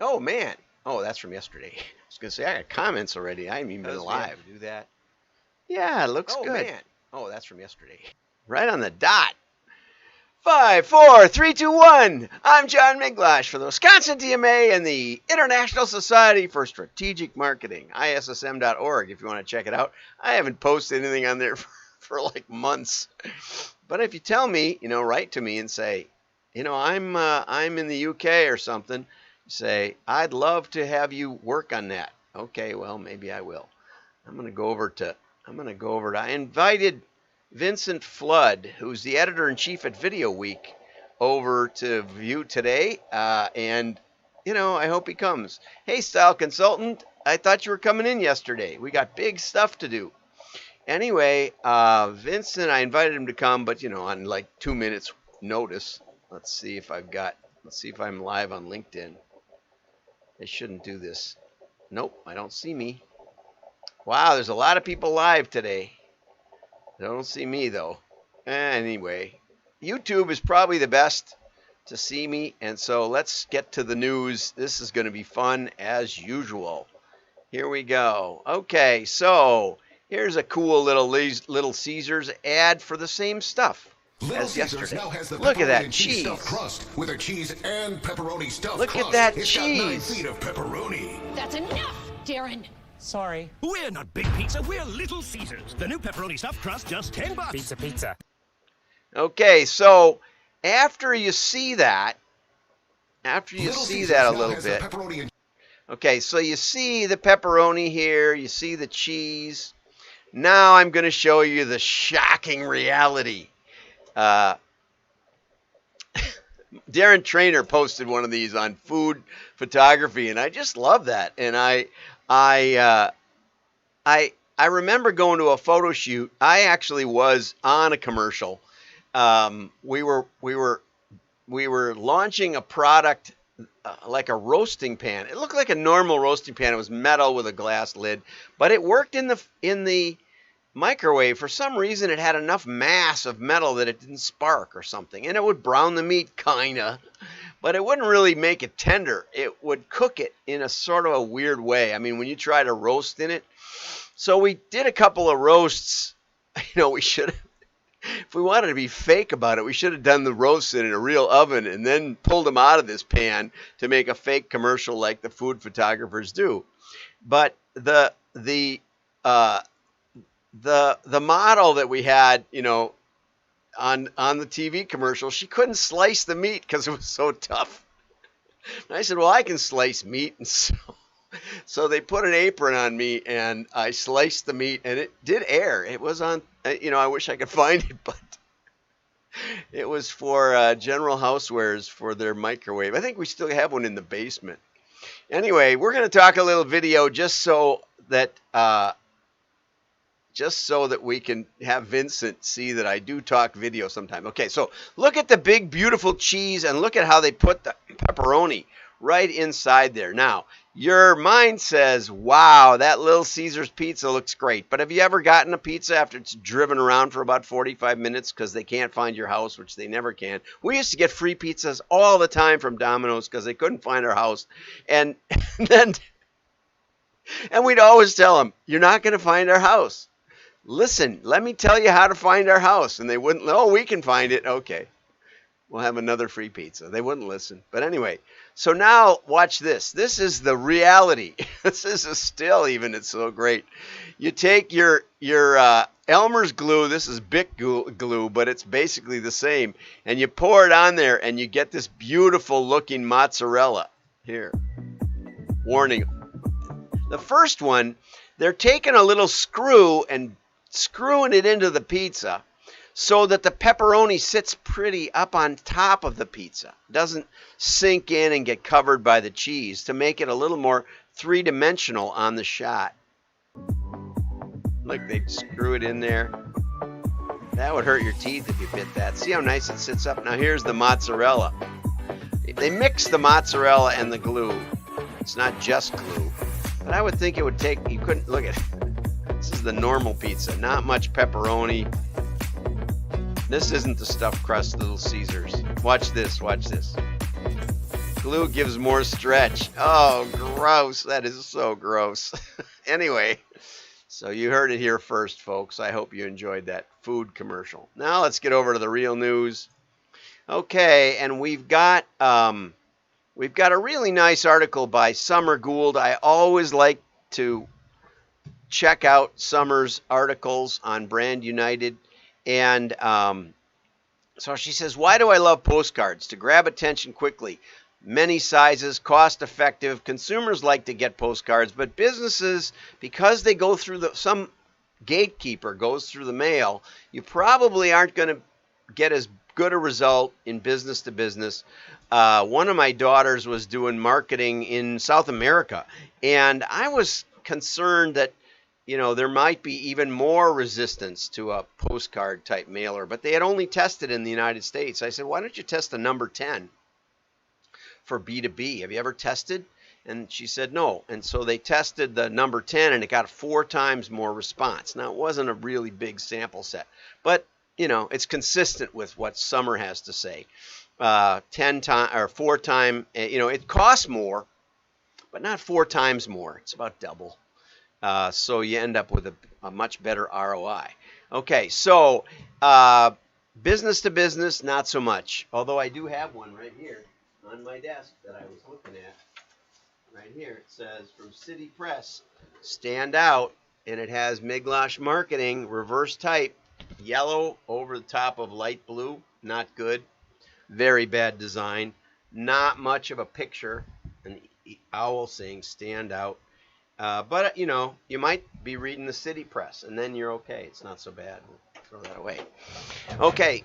Oh, man. Oh, that's from yesterday. I was going to say, I got comments already. I haven't even been live. Do that. Yeah, it looks Oh, good. man. Oh, that's from yesterday. Right on the dot. 5, 4, 3, 2, 1. I'm John Miglash for the Wisconsin TMA and the International Society for Strategic Marketing, ISSM.org, if you want to check it out. I haven't posted anything on there for like months. But if you tell me, write to me and say, I'm in the UK or something, say, I'd love to have you work on that. Okay, well, maybe I will. I invited Vincent Flood, who's the editor-in-chief at Video Week, over to view today, and I hope he comes. Hey, style consultant, I thought you were coming in yesterday. We got big stuff to do. Anyway, Vincent, I invited him to come, but on like 2 minutes notice. Let's see if I'm live on LinkedIn. I shouldn't do this. Nope, I don't see me. Wow, there's a lot of people live today. They don't see me, though. Anyway, YouTube is probably the best to see me, and so let's get to the news. This is going to be fun as usual. Here we go. Okay, so here's a cool Little Caesars ad for the same stuff as yesterday. Look at that cheese. Crust with a cheese and pepperoni stuffed Look crust. at that It's cheese. got 9 feet of pepperoni. That's enough, Darren. Sorry. We're not Big Pizza, we're Little Caesars. The new pepperoni stuffed crust, just $10. Pizza. Okay, so after you see that a little bit. Okay, so you see the pepperoni here, you see the cheese. Now I'm going to show you the shocking reality. Darren Trainer posted one of these on food photography, and I just love that. And I remember going to a photo shoot. I actually was on a commercial. We were launching a product like a roasting pan. It looked like a normal roasting pan. It was metal with a glass lid, but it worked in the microwave. For some reason, it had enough mass of metal that it didn't spark or something, and it would brown the meat kinda, but it wouldn't really make it tender. It would cook it in a sort of a weird way. I mean, when you try to roast in it. So we did a couple of roasts. We should have, if we wanted to be fake about it, we should have done the roasts in a real oven and then pulled them out of this pan to make a fake commercial like the food photographers do. But the model that we had, on the TV commercial, she couldn't slice the meat because it was so tough. And I said, well, I can slice meat. And so they put an apron on me, and I sliced the meat, and it did air. It was on, I wish I could find it, but it was for General Housewares for their microwave. I think we still have one in the basement. Anyway, we're going to talk a little video just so that we can have Vincent see that I do talk video sometime. Okay, so look at the big, beautiful cheese, and look at how they put the pepperoni right inside there. Now, your mind says, wow, that Little Caesars pizza looks great. But have you ever gotten a pizza after it's driven around for about 45 minutes because they can't find your house, which they never can? We used to get free pizzas all the time from Domino's because they couldn't find our house. And we'd always tell them, you're not going to find our house. Listen, let me tell you how to find our house. And they wouldn't, we can find it. Okay, we'll have another free pizza. They wouldn't listen. But anyway, so now watch this. This is the reality. This is a still even. It's so great. You take your Elmer's glue. This is Bic glue, but it's basically the same. And you pour it on there, and you get this beautiful looking mozzarella. Here, warning. The first one, they're taking a little screw and screwing it into the pizza so that the pepperoni sits pretty up on top of the pizza. Doesn't sink in and get covered by the cheese to make it a little more three-dimensional on the shot. Look, they screw it in there. That would hurt your teeth if you bit that. See how nice it sits up? Now here's the mozzarella. They mix the mozzarella and the glue. It's not just glue. But I would think it would take, you couldn't, look at it. This is the normal pizza, not much pepperoni. This isn't the stuffed crust Little Caesars. Watch this, watch this. Glue gives more stretch. Oh, gross. That is so gross. Anyway, so you heard it here first, folks. I hope you enjoyed that food commercial. Now let's get over to the real news. Okay, and we've got a really nice article by Summer Gould. I always like to check out Summer's articles on Brand United. And so she says, why do I love postcards? To grab attention quickly. Many sizes, cost effective. Consumers like to get postcards, but businesses, because they go through some gatekeeper goes through the mail, you probably aren't going to get as good a result in business to business. One of my daughters was doing marketing in South America, and I was concerned that, there might be even more resistance to a postcard type mailer, but they had only tested in the United States. I said, why don't you test the number 10 for B2B? Have you ever tested? And she said no. And so they tested the number 10 and it got 4 times more response. Now, it wasn't a really big sample set, but it's consistent with what Summer has to say. 10 times or 4 times, it costs more, but not 4 times more. It's about double. So you end up with a much better ROI. Okay, so business to business, not so much. Although I do have one right here on my desk that I was looking at. Right here, it says from City Press, stand out, and it has Miglosh Marketing, reverse type, yellow over the top of light blue, not good, very bad design, not much of a picture, an owl saying stand out, but you might be reading the City Press, and then you're okay, it's not so bad, we'll throw that away. Okay,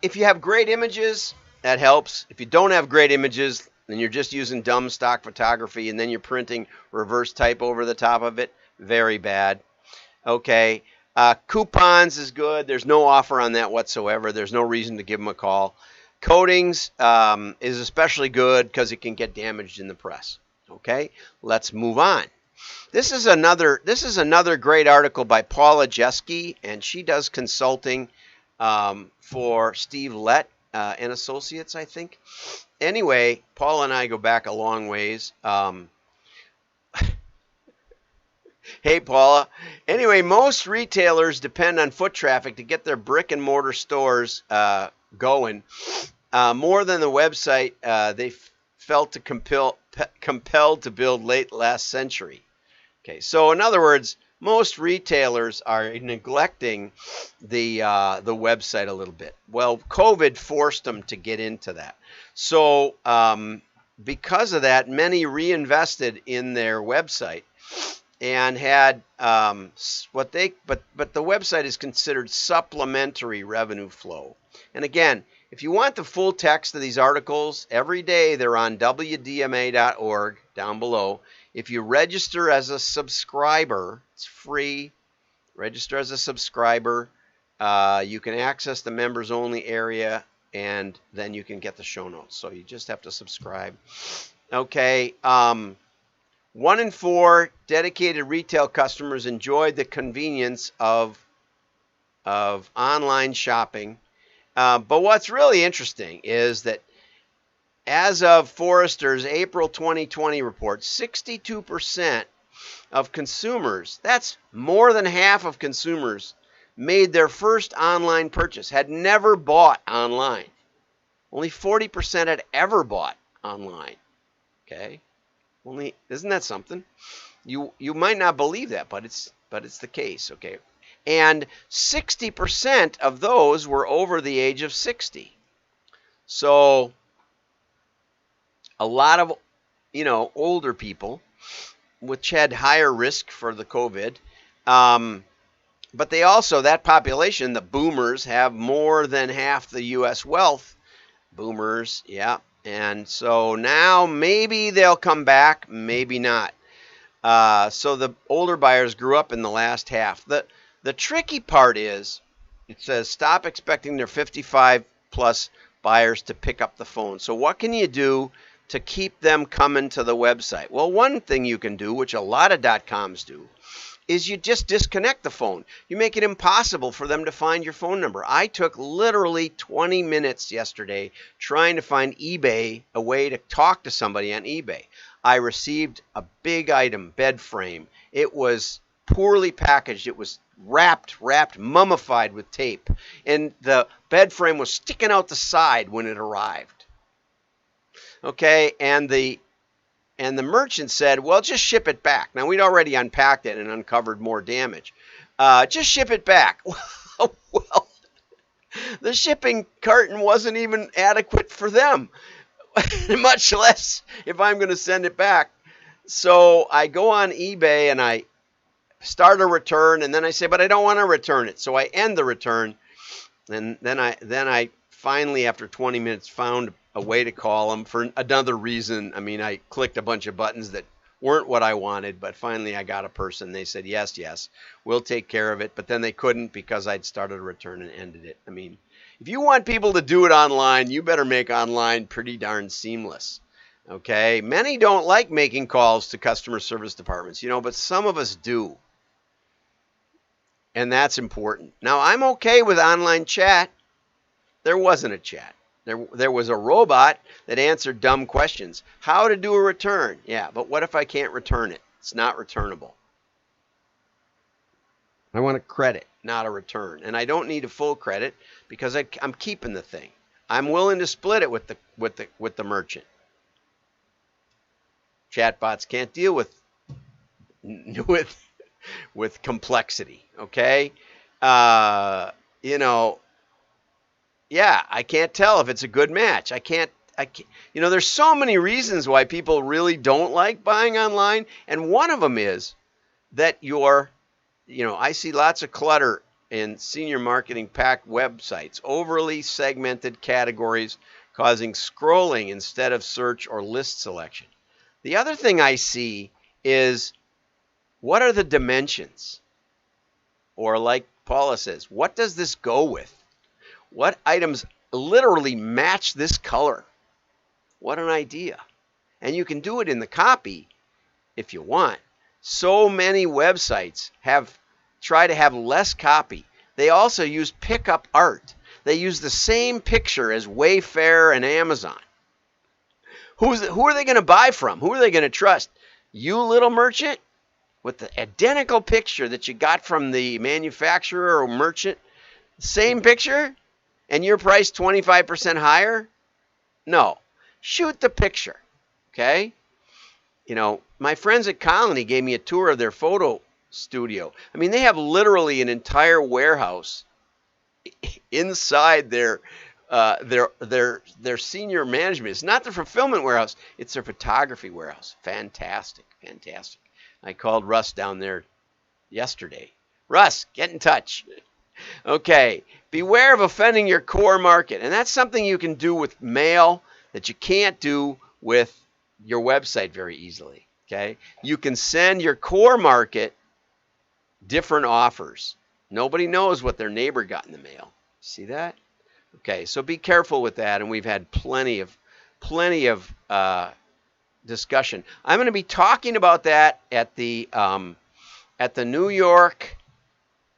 if you have great images, that helps. If you don't have great images, then you're just using dumb stock photography, and then you're printing reverse type over the top of it. Very bad. Okay. Coupons is good. There's no offer on that whatsoever. There's no reason to give them a call. Coatings is especially good because it can get damaged in the press. Okay. Let's move on. This is another great article by Paula Jeske, and she does consulting for Steve Lett and Associates, I think. Anyway, Paula and I go back a long ways. Hey, Paula. Anyway, most retailers depend on foot traffic to get their brick and mortar stores going. More than the website they felt compelled to build late last century. Okay, so in other words, most retailers are neglecting the website a little bit. Well, COVID forced them to get into that. So because of that, many reinvested in their website and had but the website is considered supplementary revenue flow. And again, if you want the full text of these articles, every day they're on wdma.org down below. If you register as a subscriber, it's free. Register as a subscriber. You can access the members only area, and then you can get the show notes. So you just have to subscribe. Okay. 1 in 4 dedicated retail customers enjoyed the convenience of online shopping. But what's really interesting is that as of Forrester's April 2020 report, 62% of consumers, that's more than half of consumers, made their first online purchase, had never bought online. Only 40% had ever bought online. Okay? Isn't that something? You might not believe that, but it's the case, okay? And 60% of those were over the age of 60. So a lot of older people, which had higher risk for the COVID, but they also, that population, the boomers, have more than half the U.S. wealth. Boomers, yeah. And so now maybe they'll come back, maybe not. So the older buyers grew up in the last half. The tricky part is, it says stop expecting their 55 plus buyers to pick up the phone. So what can you do to keep them coming to the website? Well, one thing you can do, which a lot of .coms do, is you just disconnect the phone. You make it impossible for them to find your phone number. I took literally 20 minutes yesterday trying to find eBay, a way to talk to somebody on eBay. I received a big item, bed frame. It was poorly packaged. It was wrapped, mummified with tape. And the bed frame was sticking out the side when it arrived. Okay, and the merchant said, well, just ship it back. Now, we'd already unpacked it and uncovered more damage. Just ship it back. Well, the shipping carton wasn't even adequate for them, much less if I'm going to send it back. So I go on eBay and I start a return, and then I say, but I don't want to return it. So I end the return, and then I finally, after 20 minutes, found a way to call them for another reason. I mean, I clicked a bunch of buttons that weren't what I wanted, but finally I got a person. They said, yes, we'll take care of it. But then they couldn't because I'd started a return and ended it. I mean, if you want people to do it online, you better make online pretty darn seamless. Okay? Many don't like making calls to customer service departments, but some of us do. And that's important. Now, I'm okay with online chat. There wasn't a chat. There was a robot that answered dumb questions. How to do a return. Yeah, but what if I can't return it? It's not returnable. I want a credit, not a return. And I don't need a full credit because I'm keeping the thing. I'm willing to split it with the merchant. Chatbots can't deal with complexity, okay? Yeah, I can't tell if it's a good match. I can't, there's so many reasons why people really don't like buying online. And one of them is that I see lots of clutter in senior marketing packed websites, overly segmented categories causing scrolling instead of search or list selection. The other thing I see is, what are the dimensions? Or like Paula says, what does this go with? What items literally match this color? What an idea. And you can do it in the copy if you want. So many websites try to have less copy. They also use pickup art. They use the same picture as Wayfair and Amazon. Who are they going to buy from? Who are they going to trust? You little merchant with the identical picture that you got from the manufacturer or merchant? Same picture? And you're priced 25% higher? No. Shoot the picture, okay? My friends at Colony gave me a tour of their photo studio. I mean, they have literally an entire warehouse inside their senior management. It's not their fulfillment warehouse. It's their photography warehouse. Fantastic. I called Russ down there yesterday. Russ, get in touch. Okay, beware of offending your core market. And that's something you can do with mail that you can't do with your website very easily. Okay, you can send your core market different offers. Nobody knows what their neighbor got in the mail. See that? Okay, so be careful with that. And we've had plenty of discussion. I'm going to be talking about that at the New York.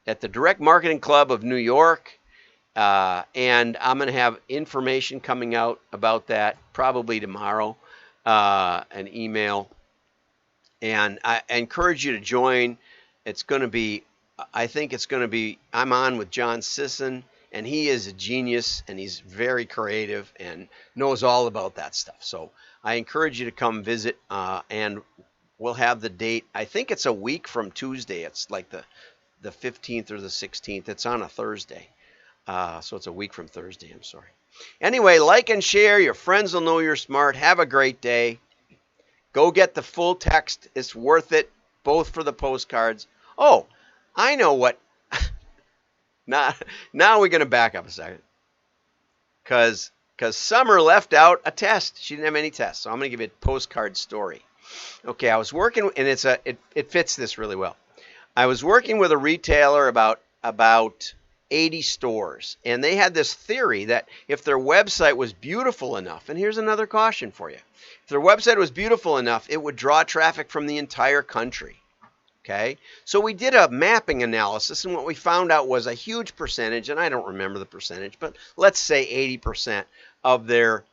At the Direct Marketing Club of New York, and I'm going to have information coming out about that probably tomorrow, an email, and I encourage you to join. I'm on with John Sisson, and he is a genius, and he's very creative and knows all about that stuff. So I encourage you to come visit, and we'll have the date. I think it's a week from Tuesday. It's like the 15th or the 16th. It's on a Thursday. So it's a week from Thursday. I'm sorry. Anyway, like and share. Your friends will know you're smart. Have a great day. Go get the full text. It's worth it, both for the postcards. Oh, I know what. Now we're going to back up a second. Because Summer left out a test. She didn't have any tests. So I'm going to give you a postcard story. Okay, I was working, and it fits this really well. I was working with a retailer about 80 stores, and they had this theory that if their website was beautiful enough, and here's another caution for you, if their website was beautiful enough, it would draw traffic from the entire country. Okay, so we did a mapping analysis, and what we found out was a huge percentage, and I don't remember the percentage, but let's say 80% of their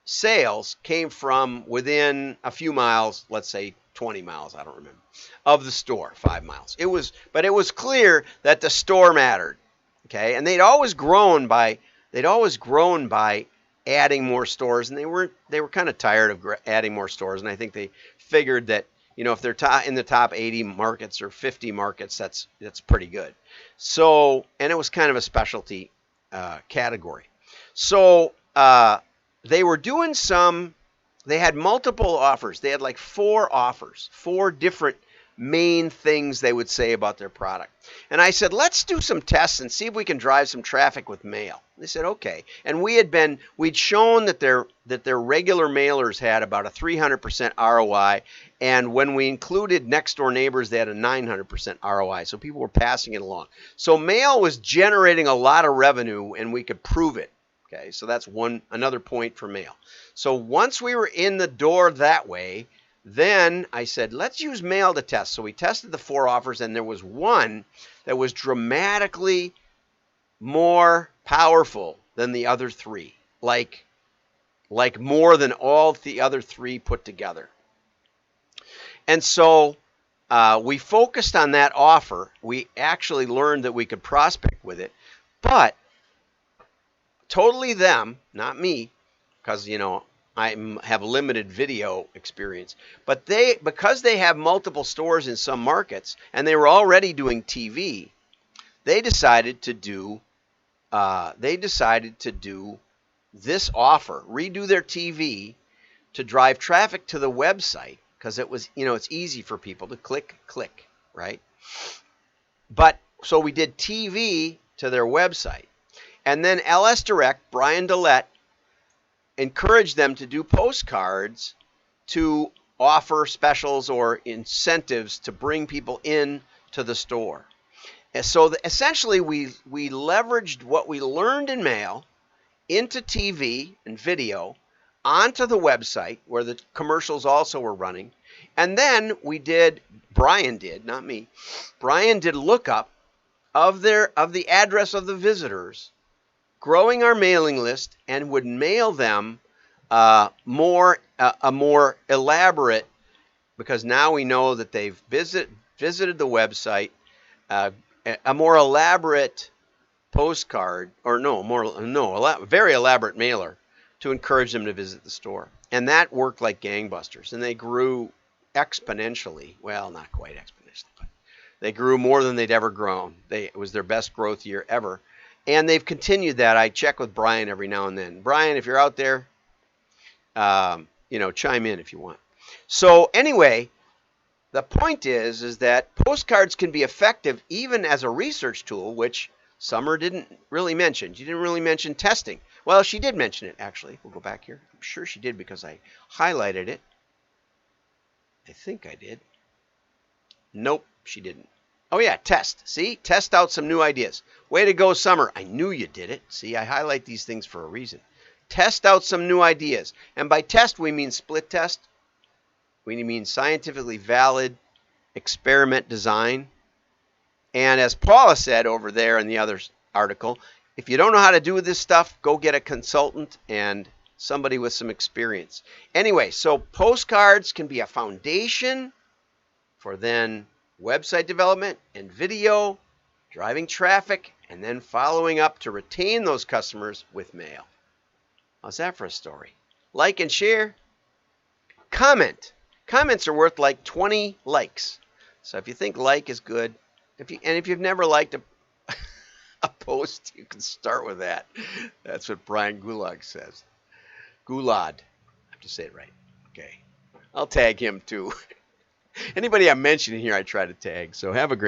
sales came from within a few miles, let's say 20 miles, I don't remember, of the store, 5 miles. But it was clear that the store mattered. Okay, and they'd always grown by adding more stores, and they were kind of tired of adding more stores, and I think they figured that, if they're in the top 80 markets or 50 markets, that's pretty good. So, and it was kind of a specialty category. So they were doing they had multiple offers. They had like 4 offers, 4 different main things they would say about their product. And I said, let's do some tests and see if we can drive some traffic with mail. They said, okay. And we'd shown that their regular mailers had about a 300% ROI. And when we included next door neighbors, they had a 900% ROI. So people were passing it along. So mail was generating a lot of revenue, and we could prove it. Okay, so that's another point for mail. So once we were in the door that way, then I said, let's use mail to test. So we tested the 4 offers, and there was one that was dramatically more powerful than the other 3, like more than all the other 3 put together. And so we focused on that offer. We actually learned that we could prospect with it, but totally them, not me, because, I have limited video experience, but because they have multiple stores in some markets and they were already doing TV, they decided to do this offer, redo their TV to drive traffic to the website, because it was, it's easy for people to click, right? But so we did TV to their website, and then LS Direct, Brian Dillette, encourage them to do postcards to offer specials or incentives to bring people in to the store. And so essentially we leveraged what we learned in mail into TV and video onto the website where the commercials also were running. And then Brian did, not me, Brian did lookup of the address of the visitors, growing our mailing list, and would mail them a more elaborate, because now we know that they've visited the website, a more elaborate postcard, very elaborate mailer to encourage them to visit the store. And that worked like gangbusters, and they grew exponentially. Well, not quite exponentially, but they grew more than they'd ever grown. It was their best growth year ever. And they've continued that. I check with Brian every now and then. Brian, if you're out there, chime in if you want. So anyway, the point is that postcards can be effective even as a research tool, which Summer didn't really mention. She didn't really mention testing. Well, she did mention it, actually. We'll go back here. I'm sure she did because I highlighted it. I think I did. Nope, she didn't. Oh, yeah, test. See? Test out some new ideas. Way to go, Summer. I knew you did it. See, I highlight these things for a reason. Test out some new ideas. And by test, we mean split test. We mean scientifically valid experiment design. And as Paula said over there in the other article, if you don't know how to do this stuff, go get a consultant and somebody with some experience. Anyway, so postcards can be a foundation for then website development and video, driving traffic, and then following up to retain those customers with mail. How's that for a story? Like and share. Comment. Comments are worth like 20 likes. So if you think like is good, if you've never liked a post, you can start with that. That's what Brian Gulad says. Gulad. I have to say it right. Okay. I'll tag him too. Anybody I'm mentioning here, I try to tag. So have a great